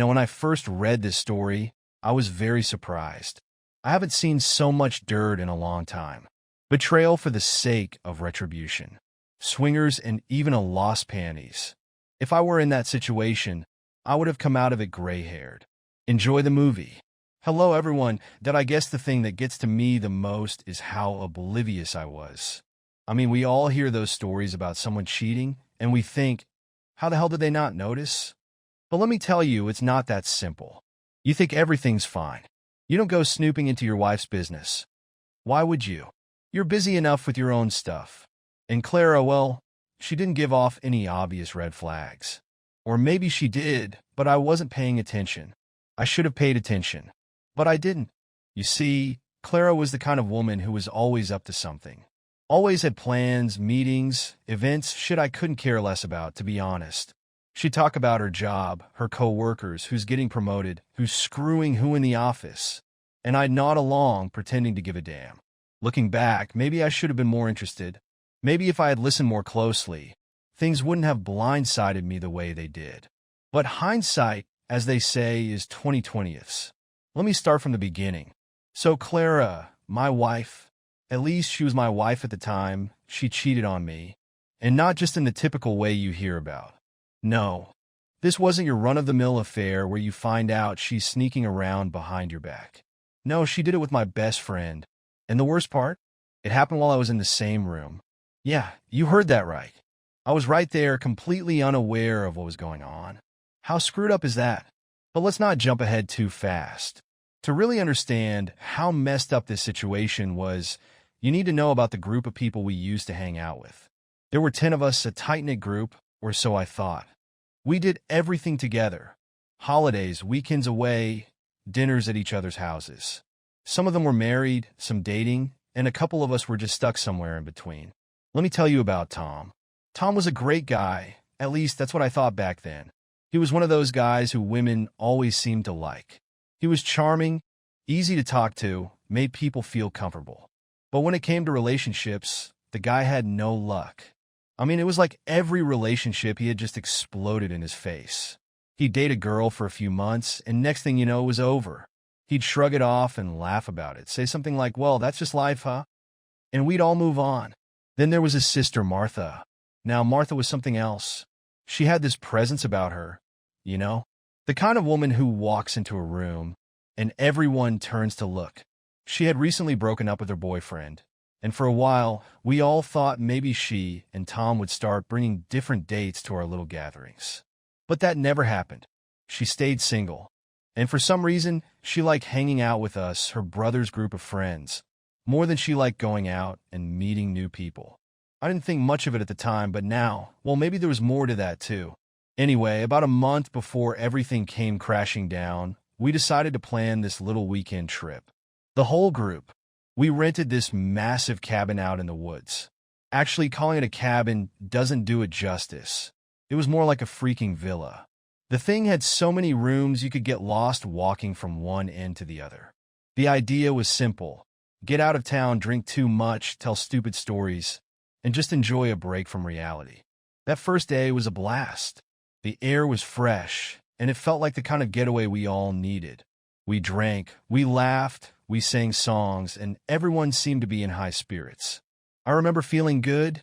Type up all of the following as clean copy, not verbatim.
When I first read this story, I was very surprised. I haven't seen so much dirt in a long time. Betrayal for the sake of retribution. Swingers and even a lost panties. If I were in that situation, I would have come out of it gray-haired. Enjoy the movie. Hello everyone, I guess the thing that gets to me the most is how oblivious I was. We all hear those stories about someone cheating, and we think, how the hell did they not notice? But let me tell you, it's not that simple. You think everything's fine. You don't go snooping into your wife's business. Why would you? You're busy enough with your own stuff. And Clara, well, she didn't give off any obvious red flags. Or maybe she did, but I wasn't paying attention. I should have paid attention. But I didn't. You see, Clara was the kind of woman who was always up to something. Always had plans, meetings, events, shit I couldn't care less about, to be honest. She'd talk about her job, her co-workers, who's getting promoted, who's screwing who in the office. And I'd nod along, pretending to give a damn. Looking back, maybe I should have been more interested. Maybe if I had listened more closely, things wouldn't have blindsided me the way they did. But hindsight, as they say, is 20/20ths. Let me start from the beginning. So Clara, my wife, at least she was my wife at the time, she cheated on me. And not just in the typical way you hear about. No, this wasn't your run-of-the-mill affair where you find out she's sneaking around behind your back. No, she did it with my best friend. And the worst part? It happened while I was in the same room. Yeah, you heard that right. I was right there, completely unaware of what was going on. How screwed up is that? But let's not jump ahead too fast. To really understand how messed up this situation was, you need to know about the group of people we used to hang out with. There were 10 of us, a tight-knit group, or so I thought. We did everything together. Holidays, weekends away, dinners at each other's houses. Some of them were married, some dating, and a couple of us were just stuck somewhere in between. Let me tell you about Tom. Tom was a great guy, at least that's what I thought back then. He was one of those guys who women always seemed to like. He was charming, easy to talk to, made people feel comfortable. But when it came to relationships, the guy had no luck. It was like every relationship he had just exploded in his face. He'd date a girl for a few months, and next thing you know, it was over. He'd shrug it off and laugh about it, say something like, well, that's just life, huh? And we'd all move on. Then there was his sister, Martha. Now, Martha was something else. She had this presence about her, the kind of woman who walks into a room, and everyone turns to look. She had recently broken up with her boyfriend, and for a while, we all thought maybe she and Tom would start bringing different dates to our little gatherings. But that never happened. She stayed single. And for some reason, she liked hanging out with us, her brother's group of friends, more than she liked going out and meeting new people. I didn't think much of it at the time, but now, well, maybe there was more to that too. Anyway, about a month before everything came crashing down, we decided to plan this little weekend trip. The whole group. We rented this massive cabin out in the woods. Actually, calling it a cabin doesn't do it justice. It was more like a freaking villa. The thing had so many rooms you could get lost walking from one end to the other. The idea was simple. Get out of town, drink too much, tell stupid stories, and just enjoy a break from reality. That first day was a blast. The air was fresh, and it felt like the kind of getaway we all needed. We drank, we laughed, we sang songs, and everyone seemed to be in high spirits. I remember feeling good,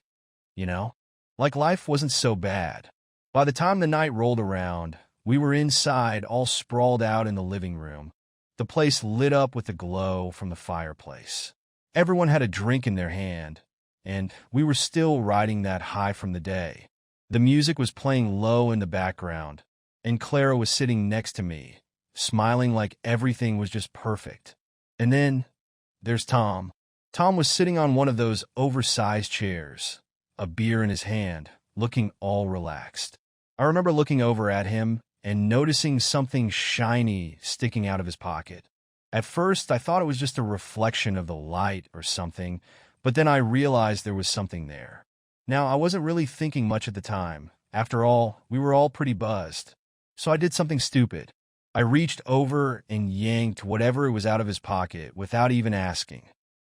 like life wasn't so bad. By the time the night rolled around, we were inside, all sprawled out in the living room. The place lit up with the glow from the fireplace. Everyone had a drink in their hand, and we were still riding that high from the day. The music was playing low in the background, and Clara was sitting next to me, smiling like everything was just perfect. And then, there's Tom. Tom was sitting on one of those oversized chairs, a beer in his hand, looking all relaxed. I remember looking over at him and noticing something shiny sticking out of his pocket. At first, I thought it was just a reflection of the light or something, but then I realized there was something there. Now, I wasn't really thinking much at the time. After all, we were all pretty buzzed. So I did something stupid. I reached over and yanked whatever was out of his pocket without even asking.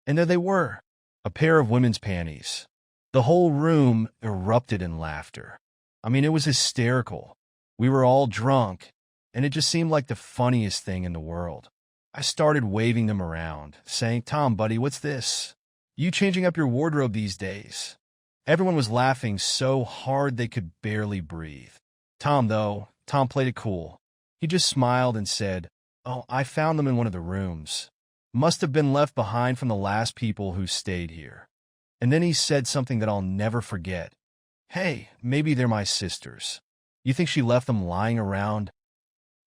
And there they were, a pair of women's panties. The whole room erupted in laughter. It was hysterical. We were all drunk, and it just seemed like the funniest thing in the world. I started waving them around, saying, "Tom, buddy, what's this? You changing up your wardrobe these days?" Everyone was laughing so hard they could barely breathe. Tom played it cool. He just smiled and said, "Oh, I found them in one of the rooms. Must have been left behind from the last people who stayed here." And then he said something that I'll never forget. "Hey, maybe they're my sisters. You think she left them lying around?"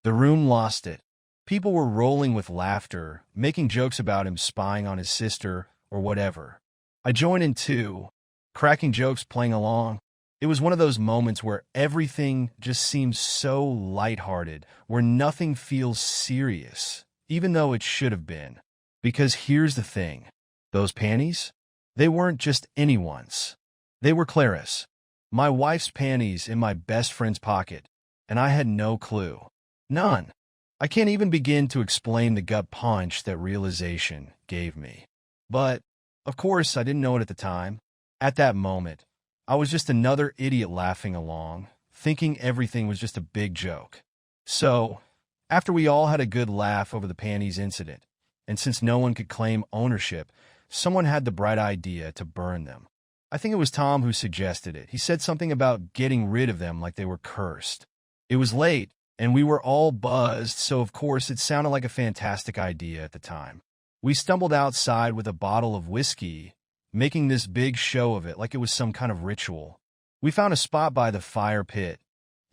The room lost it. People were rolling with laughter, making jokes about him spying on his sister or whatever. I joined in too, cracking jokes, playing along. It was one of those moments where everything just seems so lighthearted, where nothing feels serious, even though it should have been. Because here's the thing. Those panties? They weren't just anyone's. They were Clara's. My wife's panties in my best friend's pocket, and I had no clue. None. I can't even begin to explain the gut punch that realization gave me. But, of course, I didn't know it at the time. At that moment, I was just another idiot laughing along, thinking everything was just a big joke. So, after we all had a good laugh over the panties incident, and since no one could claim ownership, someone had the bright idea to burn them. I think it was Tom who suggested it. He said something about getting rid of them like they were cursed. It was late, and we were all buzzed, so of course it sounded like a fantastic idea at the time. We stumbled outside with a bottle of whiskey, making this big show of it like it was some kind of ritual. We found a spot by the fire pit,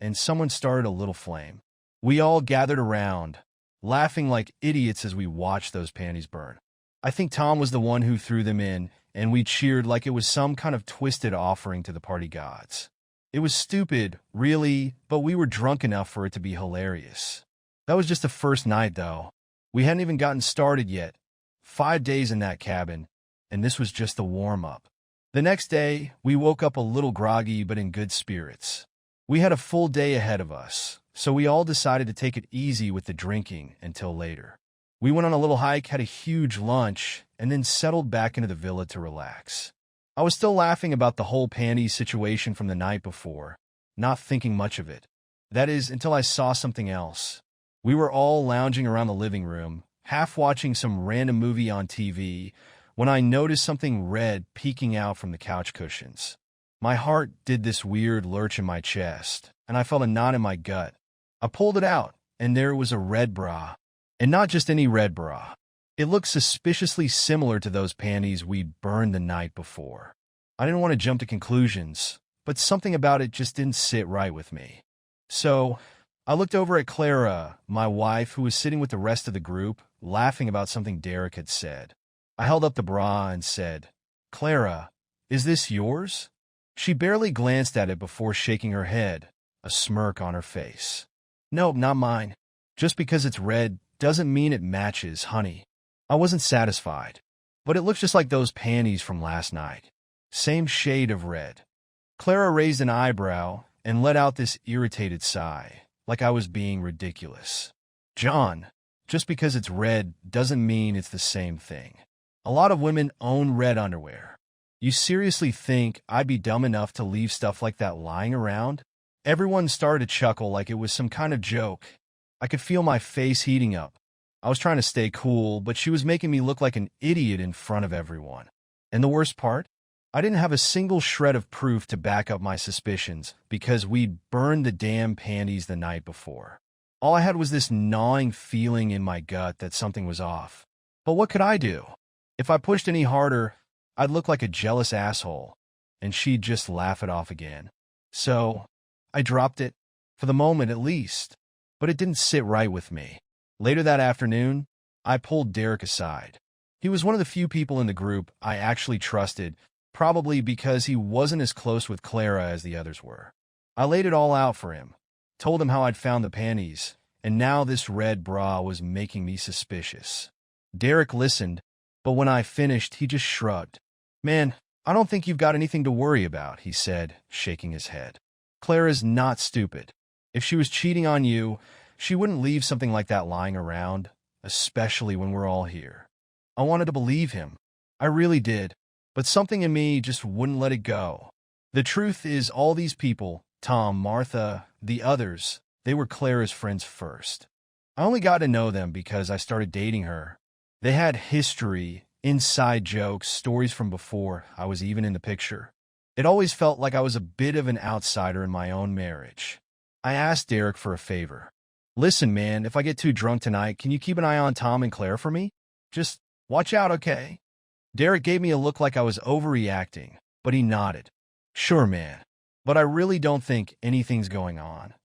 and someone started a little flame. We all gathered around, laughing like idiots as we watched those panties burn. I think Tom was the one who threw them in, and we cheered like it was some kind of twisted offering to the party gods. It was stupid, really, but we were drunk enough for it to be hilarious. That was just the first night, though. We hadn't even gotten started yet. 5 days in that cabin, and this was just the warm-up. The next day, we woke up a little groggy but in good spirits. We had a full day ahead of us, so we all decided to take it easy with the drinking until later. We went on a little hike, had a huge lunch, and then settled back into the villa to relax. I was still laughing about the whole panties situation from the night before, not thinking much of it. That is, until I saw something else. We were all lounging around the living room, half watching some random movie on TV, when I noticed something red peeking out from the couch cushions. My heart did this weird lurch in my chest, and I felt a knot in my gut. I pulled it out, and there was a red bra. And not just any red bra. It looked suspiciously similar to those panties we'd burned the night before. I didn't want to jump to conclusions, but something about it just didn't sit right with me. So, I looked over at Clara, my wife, who was sitting with the rest of the group, laughing about something Derek had said. I held up the bra and said, "Clara, is this yours?" She barely glanced at it before shaking her head, a smirk on her face. "Nope, not mine. Just because it's red doesn't mean it matches, honey." I wasn't satisfied, but it looks just like those panties from last night. Same shade of red. Clara raised an eyebrow and let out this irritated sigh, like I was being ridiculous. "John, just because it's red doesn't mean it's the same thing. A lot of women own red underwear. You seriously think I'd be dumb enough to leave stuff like that lying around?" Everyone started to chuckle like it was some kind of joke. I could feel my face heating up. I was trying to stay cool, but she was making me look like an idiot in front of everyone. And the worst part? I didn't have a single shred of proof to back up my suspicions because we'd burned the damn panties the night before. All I had was this gnawing feeling in my gut that something was off. But what could I do? If I pushed any harder, I'd look like a jealous asshole, and she'd just laugh it off again. So, I dropped it, for the moment at least. But it didn't sit right with me. Later that afternoon, I pulled Derek aside. He was one of the few people in the group I actually trusted, probably because he wasn't as close with Clara as the others were. I laid it all out for him, told him how I'd found the panties, and now this red bra was making me suspicious. Derek listened, but when I finished, he just shrugged. "Man, I don't think you've got anything to worry about," he said, shaking his head. "Clara's not stupid. If she was cheating on you, she wouldn't leave something like that lying around, especially when we're all here." I wanted to believe him. I really did, but something in me just wouldn't let it go. The truth is all these people, Tom, Martha, the others, they were Clara's friends first. I only got to know them because I started dating her. They had history, inside jokes, stories from before I was even in the picture. It always felt like I was a bit of an outsider in my own marriage. I asked Derek for a favor. Listen, man, if I get too drunk tonight, can you keep an eye on Tom and Claire for me? Just watch out, okay? Derek gave me a look like I was overreacting, but he nodded. Sure, man, but I really don't think anything's going on.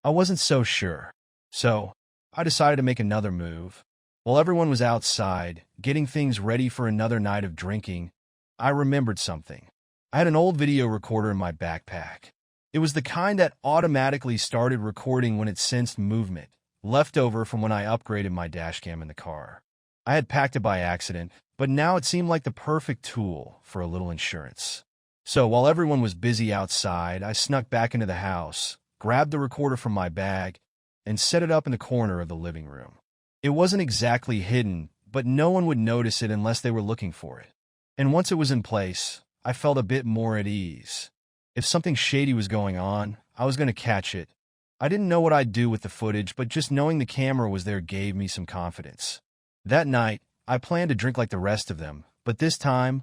I wasn't so sure, so I decided to make another move. While everyone was outside, getting things ready for another night of drinking, I remembered something. I had an old video recorder in my backpack. It was the kind that automatically started recording when it sensed movement, left over from when I upgraded my dashcam in the car. I had packed it by accident, but now it seemed like the perfect tool for a little insurance. So while everyone was busy outside, I snuck back into the house, grabbed the recorder from my bag, and set it up in the corner of the living room. It wasn't exactly hidden, but no one would notice it unless they were looking for it. And once it was in place, I felt a bit more at ease. If something shady was going on, I was going to catch it. I didn't know what I'd do with the footage, but just knowing the camera was there gave me some confidence. That night, I planned to drink like the rest of them, but this time,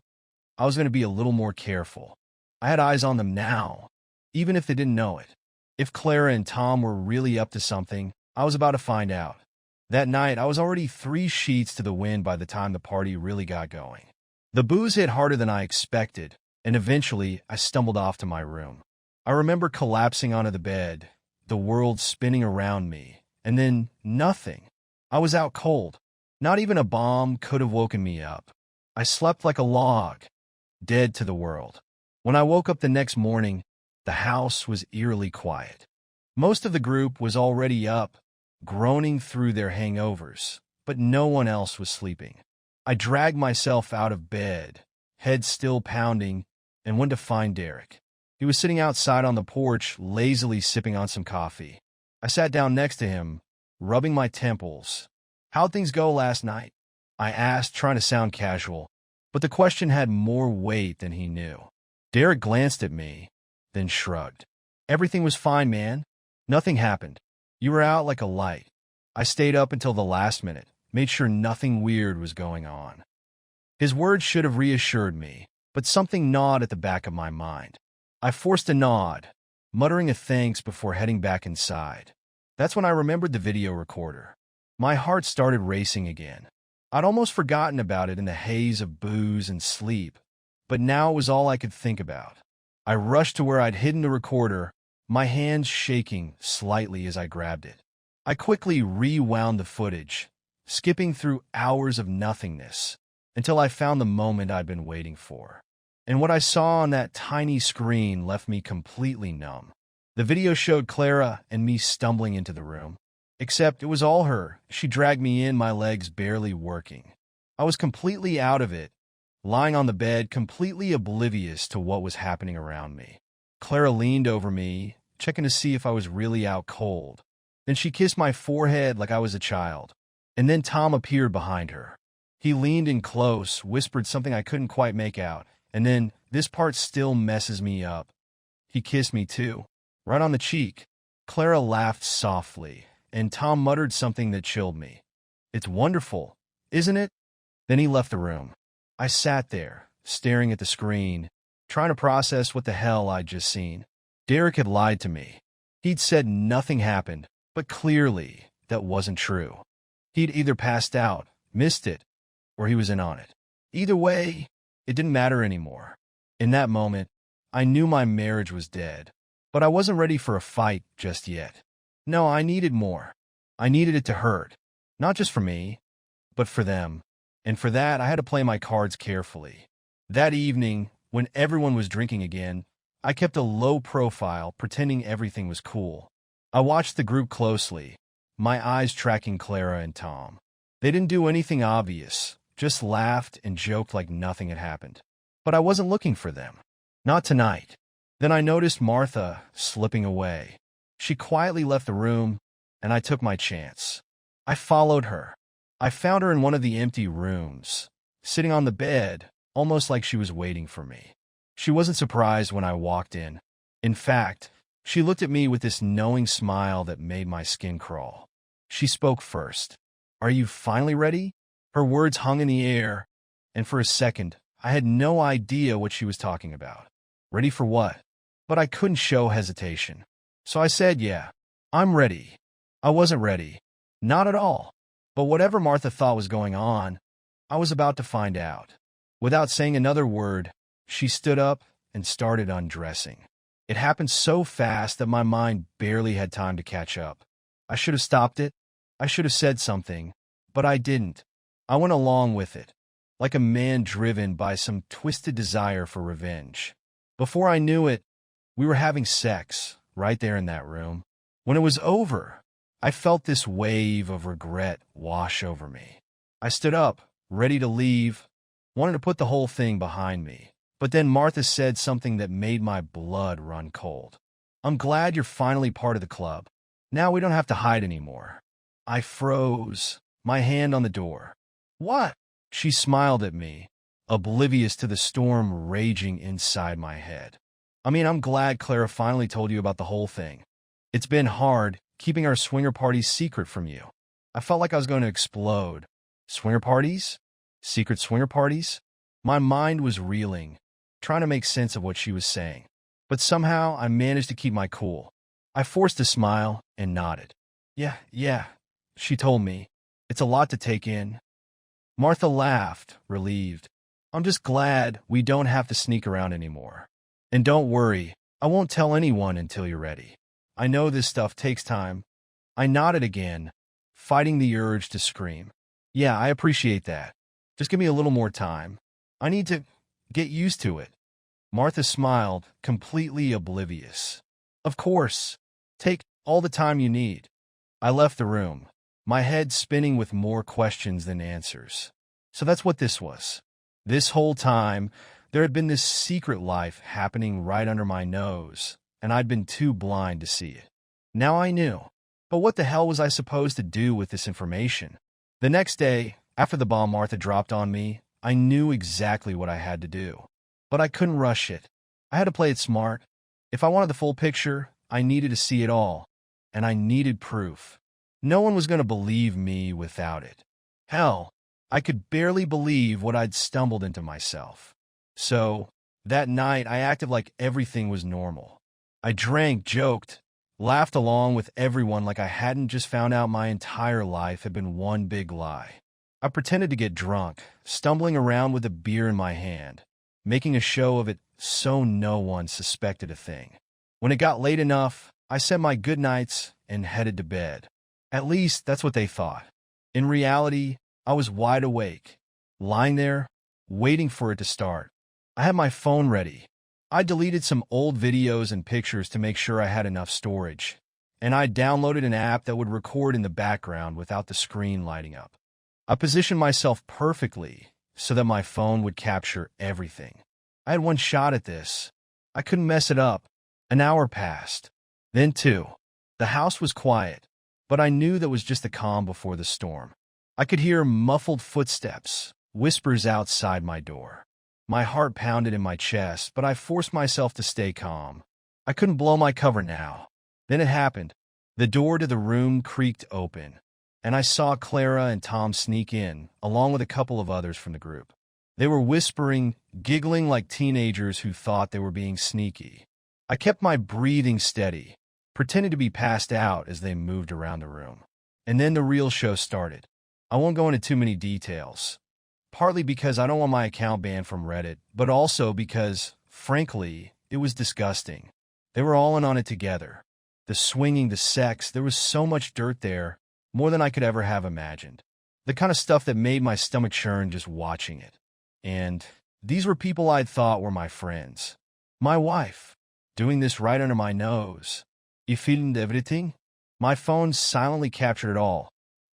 I was going to be a little more careful. I had eyes on them now, even if they didn't know it. If Clara and Tom were really up to something, I was about to find out. That night, I was already 3 sheets to the wind by the time the party really got going. The booze hit harder than I expected, and eventually, I stumbled off to my room. I remember collapsing onto the bed, the world spinning around me, and then nothing. I was out cold. Not even a bomb could have woken me up. I slept like a log, dead to the world. When I woke up the next morning, the house was eerily quiet. Most of the group was already up, groaning through their hangovers, but no one else was sleeping. I dragged myself out of bed, head still pounding, and went to find Derek. He was sitting outside on the porch, lazily sipping on some coffee. I sat down next to him, rubbing my temples. How'd things go last night? I asked, trying to sound casual, but the question had more weight than he knew. Derek glanced at me, then shrugged. Everything was fine, man. Nothing happened. You were out like a light. I stayed up until the last minute, made sure nothing weird was going on. His words should have reassured me, but something gnawed at the back of my mind. I forced a nod, muttering a thanks before heading back inside. That's when I remembered the video recorder. My heart started racing again. I'd almost forgotten about it in the haze of booze and sleep, but now it was all I could think about. I rushed to where I'd hidden the recorder, my hands shaking slightly as I grabbed it. I quickly rewound the footage, skipping through hours of nothingness, until I found the moment I'd been waiting for. And what I saw on that tiny screen left me completely numb. The video showed Clara and me stumbling into the room. Except it was all her. She dragged me in, my legs barely working. I was completely out of it, lying on the bed, completely oblivious to what was happening around me. Clara leaned over me, checking to see if I was really out cold. Then she kissed my forehead like I was a child. And then Tom appeared behind her. He leaned in close, whispered something I couldn't quite make out. And then, this part still messes me up. He kissed me too, right on the cheek. Clara laughed softly, and Tom muttered something that chilled me. It's wonderful, isn't it? Then he left the room. I sat there, staring at the screen, trying to process what the hell I'd just seen. Derek had lied to me. He'd said nothing happened, but clearly that wasn't true. He'd either passed out, missed it, or he was in on it. Either way, it didn't matter anymore. In that moment, I knew my marriage was dead, but I wasn't ready for a fight just yet. No, I needed more. I needed it to hurt, not just for me, but for them. And for that, I had to play my cards carefully. That evening, when everyone was drinking again, I kept a low profile, pretending everything was cool. I watched the group closely, my eyes tracking Clara and Tom. They didn't do anything obvious, just laughed and joked like nothing had happened. But I wasn't looking for them. Not tonight. Then I noticed Martha slipping away. She quietly left the room, and I took my chance. I followed her. I found her in one of the empty rooms, sitting on the bed, almost like she was waiting for me. She wasn't surprised when I walked in. In fact, She looked at me with this knowing smile that made my skin crawl. She spoke first. "Are you finally ready?" Her words hung in the air, and for a second, I had no idea what she was talking about. Ready for what? But I couldn't show hesitation. So I said, "Yeah, I'm ready." I wasn't ready. Not at all. But whatever Martha thought was going on, I was about to find out. Without saying another word, she stood up and started undressing. It happened so fast that my mind barely had time to catch up. I should have stopped it. I should have said something, but I didn't. I went along with it, like a man driven by some twisted desire for revenge. Before I knew it, we were having sex right there in that room. When it was over, I felt this wave of regret wash over me. I stood up, ready to leave, wanted to put the whole thing behind me. But then Martha said something that made my blood run cold. "I'm glad you're finally part of the club. Now we don't have to hide anymore." I froze, my hand on the door. "What?" She smiled at me, oblivious to the storm raging inside my head. I'm glad Clara finally told you about the whole thing. It's been hard keeping our swinger parties secret from you." I felt like I was going to explode. Swinger parties? Secret swinger parties? My mind was reeling, trying to make sense of what she was saying. But somehow I managed to keep my cool. I forced a smile and nodded. Yeah, she told me. "It's a lot to take in." Martha laughed, relieved. "I'm just glad we don't have to sneak around anymore. And don't worry, I won't tell anyone until you're ready. I know this stuff takes time." I nodded again, fighting the urge to scream. "Yeah, I appreciate that. Just give me a little more time. I need to get used to it." Martha smiled, completely oblivious. "Of course. Take all the time you need." I left the room, my head spinning with more questions than answers. So that's what this was. This whole time, there had been this secret life happening right under my nose, and I'd been too blind to see it. Now I knew. But what the hell was I supposed to do with this information? The next day, after the bomb Martha dropped on me, I knew exactly what I had to do. But I couldn't rush it. I had to play it smart. If I wanted the full picture, I needed to see it all. And I needed proof. No one was going to believe me without it. Hell, I could barely believe what I'd stumbled into myself. So, that night I acted like everything was normal. I drank, joked, laughed along with everyone like I hadn't just found out my entire life had been one big lie. I pretended to get drunk, stumbling around with a beer in my hand, making a show of it so no one suspected a thing. When it got late enough, I said my goodnights and headed to bed. At least that's what they thought. In reality, I was wide awake, lying there, waiting for it to start. I had my phone ready. I deleted some old videos and pictures to make sure I had enough storage, and I downloaded an app that would record in the background without the screen lighting up. I positioned myself perfectly so that my phone would capture everything. I had one shot at this. I couldn't mess it up. An hour passed. Then two. The house was quiet, but I knew that was just the calm before the storm. I could hear muffled footsteps, whispers outside my door. My heart pounded in my chest, but I forced myself to stay calm. I couldn't blow my cover now. Then it happened. The door to the room creaked open, and I saw Clara and Tom sneak in, along with a couple of others from the group. They were whispering, giggling like teenagers who thought they were being sneaky. I kept my breathing steady, pretending to be passed out as they moved around the room. And then the real show started. I won't go into too many details. Partly because I don't want my account banned from Reddit, but also because, frankly, it was disgusting. They were all in on it together. The swinging, the sex, there was so much dirt there, more than I could ever have imagined. The kind of stuff that made my stomach churn just watching it. And these were people I'd thought were my friends. My wife, doing this right under my nose. You filmed everything? My phone silently captured it all,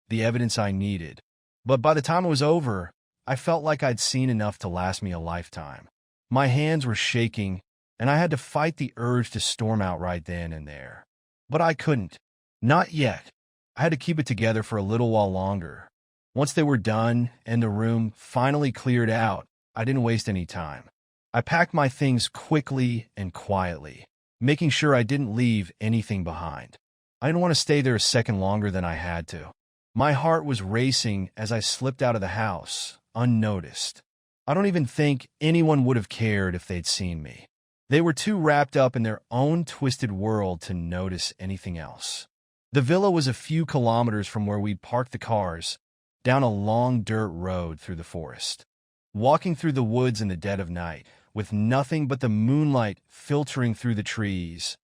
the evidence I needed. But by the time it was over, I felt like I'd seen enough to last me a lifetime. My hands were shaking, and I had to fight the urge to storm out right then and there. But I couldn't. Not yet. I had to keep it together for a little while longer. Once they were done and the room finally cleared out, I didn't waste any time. I packed my things quickly and quietly. making sure I didn't leave anything behind. I didn't want to stay there a second longer than I had to. My heart was racing as I slipped out of the house, unnoticed. I don't even think anyone would have cared if they'd seen me. They were too wrapped up in their own twisted world to notice anything else. The villa was a few kilometers from where we'd parked the cars, down a long dirt road through the forest. Walking through the woods in the dead of night, with nothing but the moonlight filtering through the trees,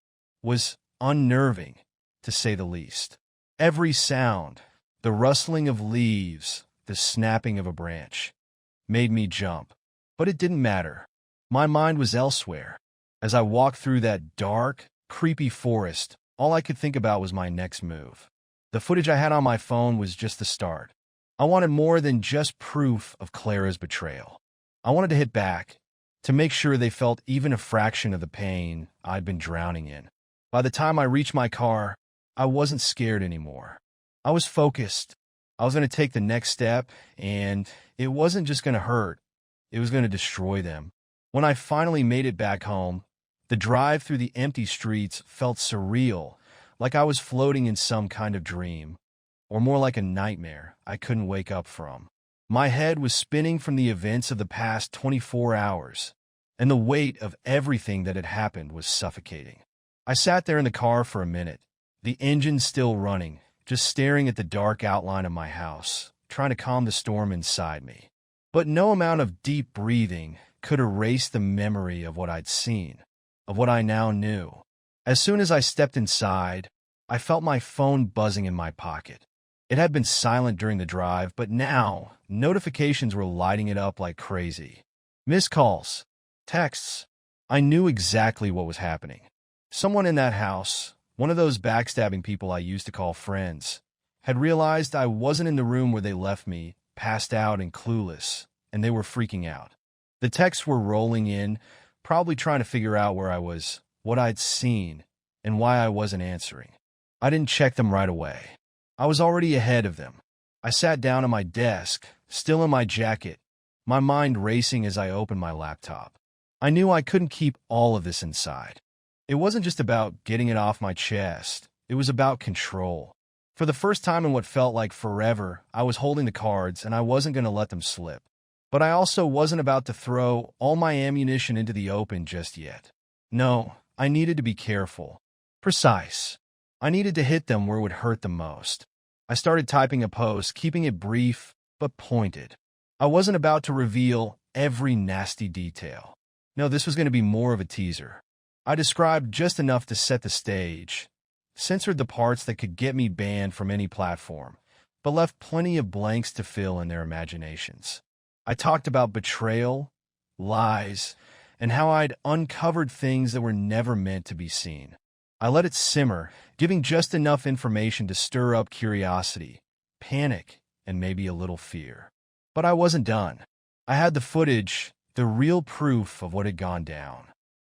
was unnerving, to say the least. Every sound, the rustling of leaves, the snapping of a branch, made me jump. But it didn't matter. My mind was elsewhere. As I walked through that dark, creepy forest, all I could think about was my next move. The footage I had on my phone was just the start. I wanted more than just proof of Clara's betrayal. I wanted to hit back, to make sure they felt even a fraction of the pain I'd been drowning in. By the time I reached my car, I wasn't scared anymore. I was focused. I was going to take the next step, and it wasn't just going to hurt. It was going to destroy them. When I finally made it back home, the drive through the empty streets felt surreal, like I was floating in some kind of dream, or more like a nightmare I couldn't wake up from. My head was spinning from the events of the past 24 hours, and the weight of everything that had happened was suffocating. I sat there in the car for a minute, the engine still running, just staring at the dark outline of my house, trying to calm the storm inside me. But no amount of deep breathing could erase the memory of what I'd seen, of what I now knew. As soon as I stepped inside, I felt my phone buzzing in my pocket. It had been silent during the drive, but now notifications were lighting it up like crazy. Missed calls, texts. I knew exactly what was happening. Someone in that house, one of those backstabbing people I used to call friends, had realized I wasn't in the room where they left me, passed out and clueless, and they were freaking out. The texts were rolling in, probably trying to figure out where I was, what I'd seen, and why I wasn't answering. I didn't check them right away. I was already ahead of them. I sat down at my desk, still in my jacket, my mind racing as I opened my laptop. I knew I couldn't keep all of this inside. It wasn't just about getting it off my chest. It was about control. For the first time in what felt like forever, I was holding the cards, and I wasn't going to let them slip. But I also wasn't about to throw all my ammunition into the open just yet. No, I needed to be careful. Precise. I needed to hit them where it would hurt the most. I started typing a post, keeping it brief but pointed. I wasn't about to reveal every nasty detail. No, this was going to be more of a teaser. I described just enough to set the stage, censored the parts that could get me banned from any platform, but left plenty of blanks to fill in their imaginations. I talked about betrayal, lies, and how I'd uncovered things that were never meant to be seen. I let it simmer, giving just enough information to stir up curiosity, panic, and maybe a little fear. But I wasn't done. I had the footage, the real proof of what had gone down.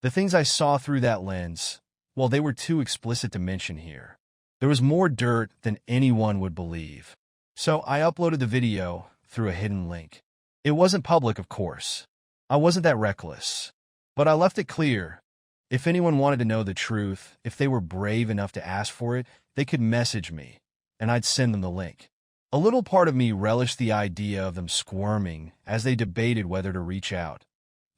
The things I saw through that lens, well, they were too explicit to mention here. There was more dirt than anyone would believe. So I uploaded the video through a hidden link. It wasn't public, of course. I wasn't that reckless. But I left it clear. If anyone wanted to know the truth, if they were brave enough to ask for it, they could message me, and I'd send them the link. A little part of me relished the idea of them squirming as they debated whether to reach out,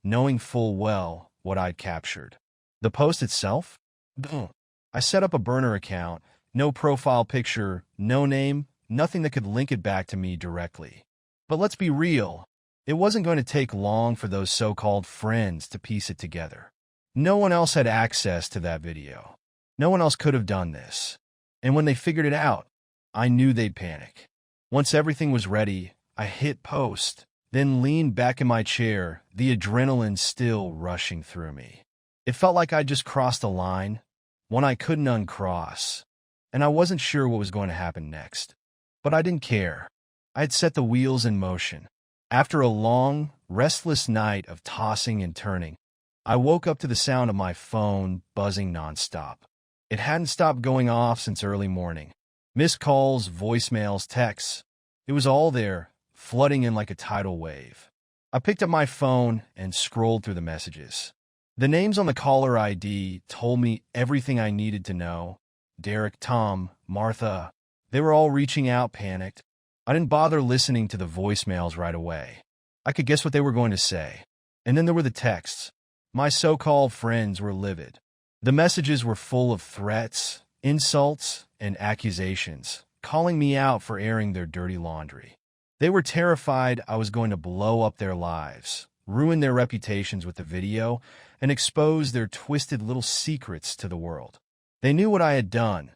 knowing full well what I'd captured. The post itself? Boom. I set up a burner account, no profile picture, no name, nothing that could link it back to me directly. But let's be real, it wasn't going to take long for those so-called friends to piece it together. No one else had access to that video. No one else could have done this. And when they figured it out, I knew they'd panic. Once everything was ready, I hit post, then leaned back in my chair, the adrenaline still rushing through me. It felt like I'd just crossed a line, one I couldn't uncross, and I wasn't sure what was going to happen next. But I didn't care. I had set the wheels in motion. After a long, restless night of tossing and turning, I woke up to the sound of my phone buzzing nonstop. It hadn't stopped going off since early morning. Missed calls, voicemails, texts. It was all there, flooding in like a tidal wave. I picked up my phone and scrolled through the messages. The names on the caller ID told me everything I needed to know. Derek, Tom, Martha. They were all reaching out, panicked. I didn't bother listening to the voicemails right away. I could guess what they were going to say. And then there were the texts. My so-called friends were livid. The messages were full of threats, insults, and accusations, calling me out for airing their dirty laundry. They were terrified I was going to blow up their lives, ruin their reputations with the video, and expose their twisted little secrets to the world. They knew what I had done,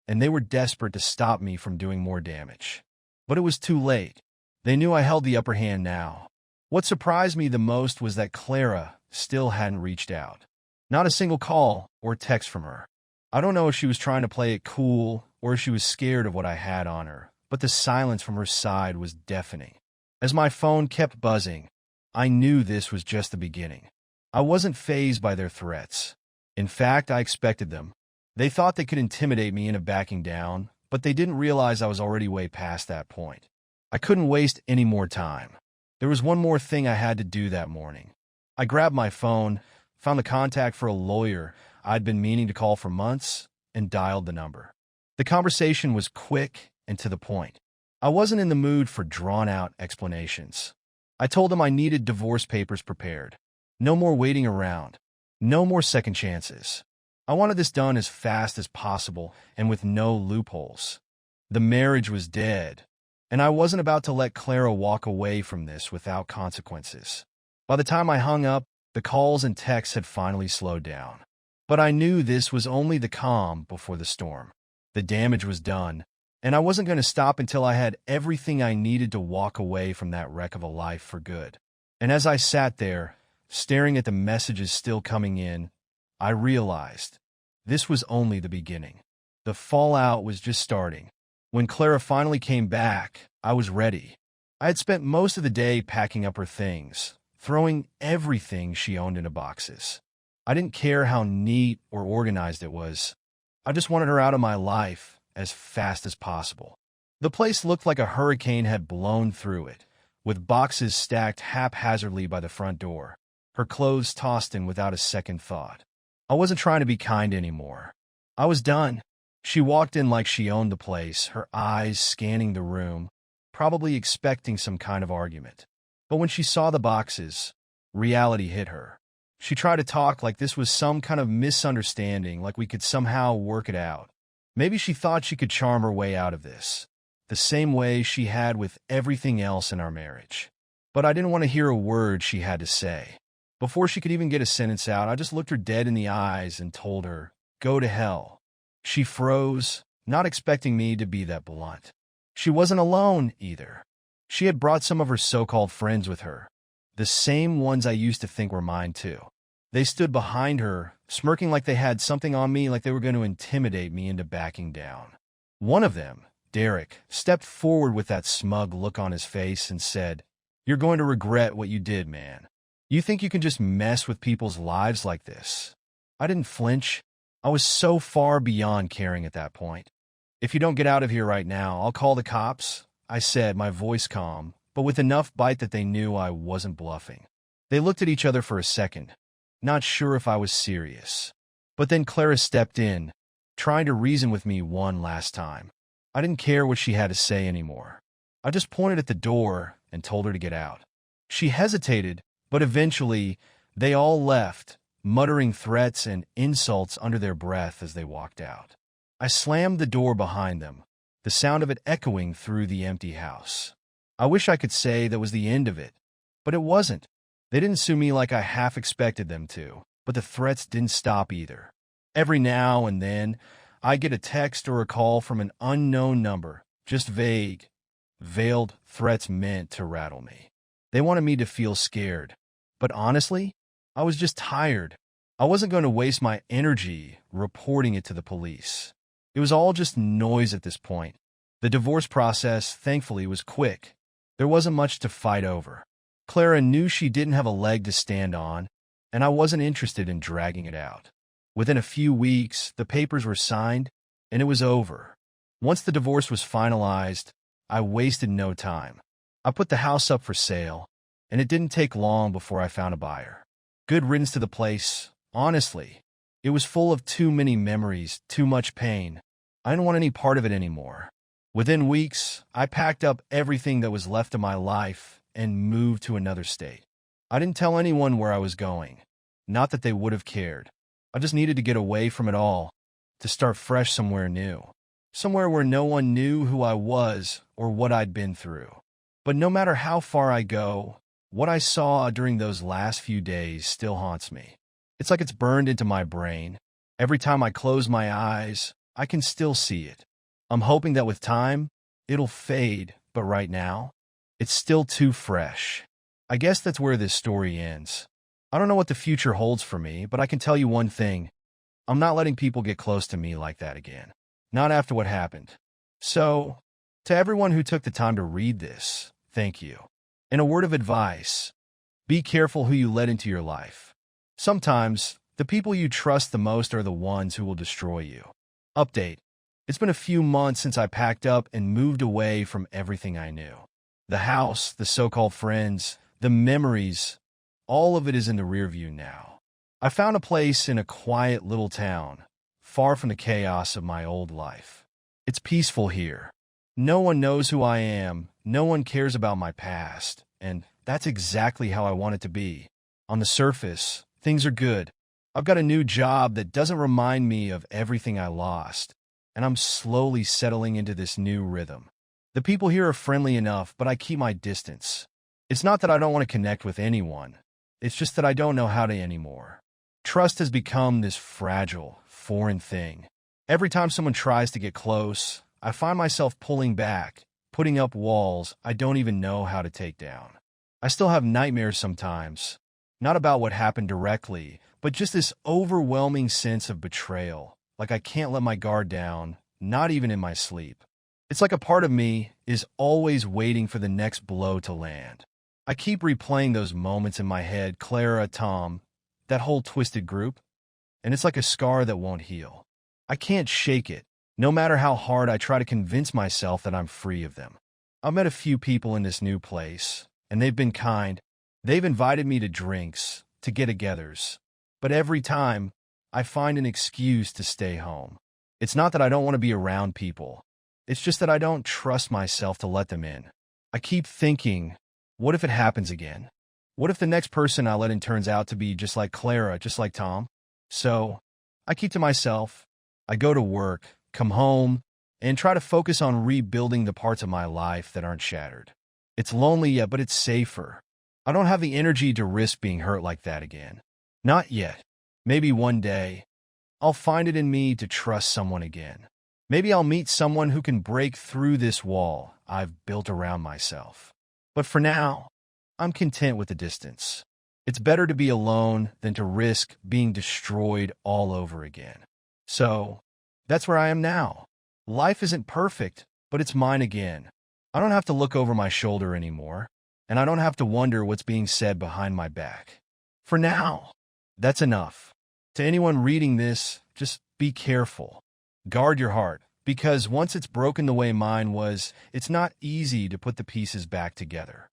and they were desperate to stop me from doing more damage. But it was too late. They knew I held the upper hand now. What surprised me the most was that Clara still hadn't reached out. Not a single call or text from her. I don't know if she was trying to play it cool or if she was scared of what I had on her, but the silence from her side was deafening. As my phone kept buzzing, I knew this was just the beginning. I wasn't fazed by their threats. In fact, I expected them. They thought they could intimidate me into backing down, but they didn't realize I was already way past that point. I couldn't waste any more time. There was one more thing I had to do that morning. I grabbed my phone, found the contact for a lawyer I'd been meaning to call for months, and dialed the number. The conversation was quick and to the point. I wasn't in the mood for drawn-out explanations. I told them I needed divorce papers prepared. No more waiting around. No more second chances. I wanted this done as fast as possible and with no loopholes. The marriage was dead, and I wasn't about to let Clara walk away from this without consequences. By the time I hung up, the calls and texts had finally slowed down. But I knew this was only the calm before the storm. The damage was done, and I wasn't going to stop until I had everything I needed to walk away from that wreck of a life for good. And as I sat there, staring at the messages still coming in, I realized this was only the beginning. The fallout was just starting. When Clara finally came back, I was ready. I had spent most of the day packing up her things, throwing everything she owned into boxes. I didn't care how neat or organized it was. I just wanted her out of my life as fast as possible. The place looked like a hurricane had blown through it, with boxes stacked haphazardly by the front door, her clothes tossed in without a second thought. I wasn't trying to be kind anymore. I was done. She walked in like she owned the place, her eyes scanning the room, probably expecting some kind of argument. But when she saw the boxes, reality hit her. She tried to talk like this was some kind of misunderstanding, like we could somehow work it out. Maybe she thought she could charm her way out of this, the same way she had with everything else in our marriage. But I didn't want to hear a word she had to say. Before she could even get a sentence out, I just looked her dead in the eyes and told her, "Go to hell." She froze, not expecting me to be that blunt. She wasn't alone, either. She had brought some of her so-called friends with her, the same ones I used to think were mine too. They stood behind her, smirking like they had something on me, like they were going to intimidate me into backing down. One of them, Derek, stepped forward with that smug look on his face and said, "You're going to regret what you did, man. You think you can just mess with people's lives like this?" I didn't flinch. I was so far beyond caring at that point. "If you don't get out of here right now, I'll call the cops," I said, my voice calm, but with enough bite that they knew I wasn't bluffing. They looked at each other for a second, not sure if I was serious. But then Clara stepped in, trying to reason with me one last time. I didn't care what she had to say anymore. I just pointed at the door and told her to get out. She hesitated, but eventually they all left, muttering threats and insults under their breath as they walked out. I slammed the door behind them, the sound of it echoing through the empty house. I wish I could say that was the end of it, but it wasn't. They didn't sue me like I half expected them to, but the threats didn't stop either. Every now and then, I'd get a text or a call from an unknown number, just vague, veiled threats meant to rattle me. They wanted me to feel scared, but honestly, I was just tired. I wasn't going to waste my energy reporting it to the police. It was all just noise at this point. The divorce process, thankfully, was quick. There wasn't much to fight over. Clara knew she didn't have a leg to stand on, and I wasn't interested in dragging it out. Within a few weeks, the papers were signed, and it was over. Once the divorce was finalized, I wasted no time. I put the house up for sale, and it didn't take long before I found a buyer. Good riddance to the place, honestly. It was full of too many memories, too much pain. I didn't want any part of it anymore. Within weeks, I packed up everything that was left of my life and moved to another state. I didn't tell anyone where I was going. Not that they would have cared. I just needed to get away from it all, to start fresh somewhere new. Somewhere where no one knew who I was or what I'd been through. But no matter how far I go, what I saw during those last few days still haunts me. It's like it's burned into my brain. Every time I close my eyes, I can still see it. I'm hoping that with time, it'll fade, but right now, it's still too fresh. I guess that's where this story ends. I don't know what the future holds for me, but I can tell you one thing. I'm not letting people get close to me like that again. Not after what happened. So, to everyone who took the time to read this, thank you. And a word of advice, be careful who you let into your life. Sometimes, the people you trust the most are the ones who will destroy you. Update. It's been a few months since I packed up and moved away from everything I knew. The house, the so-called friends, the memories, all of it is in the rearview now. I found a place in a quiet little town, far from the chaos of my old life. It's peaceful here. No one knows who I am, no one cares about my past, and that's exactly how I want it to be. On the surface, things are good. I've got a new job that doesn't remind me of everything I lost, and I'm slowly settling into this new rhythm. The people here are friendly enough, but I keep my distance. It's not that I don't want to connect with anyone. It's just that I don't know how to anymore. Trust has become this fragile, foreign thing. Every time someone tries to get close, I find myself pulling back, putting up walls I don't even know how to take down. I still have nightmares sometimes, not about what happened directly, but just this overwhelming sense of betrayal, like I can't let my guard down, not even in my sleep. It's like a part of me is always waiting for the next blow to land. I keep replaying those moments in my head, Clara, Tom, that whole twisted group, and it's like a scar that won't heal. I can't shake it, no matter how hard I try to convince myself that I'm free of them. I've met a few people in this new place, and they've been kind. They've invited me to drinks, to get-togethers, but every time, I find an excuse to stay home. It's not that I don't want to be around people. It's just that I don't trust myself to let them in. I keep thinking, what if it happens again? What if the next person I let in turns out to be just like Clara, just like Tom? So, I keep to myself. I go to work, come home, and try to focus on rebuilding the parts of my life that aren't shattered. It's lonely, yeah, but it's safer. I don't have the energy to risk being hurt like that again. Not yet. Maybe one day, I'll find it in me to trust someone again. Maybe I'll meet someone who can break through this wall I've built around myself. But for now, I'm content with the distance. It's better to be alone than to risk being destroyed all over again. So, that's where I am now. Life isn't perfect, but it's mine again. I don't have to look over my shoulder anymore, and I don't have to wonder what's being said behind my back. For now, that's enough. To anyone reading this, just be careful. Guard your heart, because once it's broken the way mine was, it's not easy to put the pieces back together.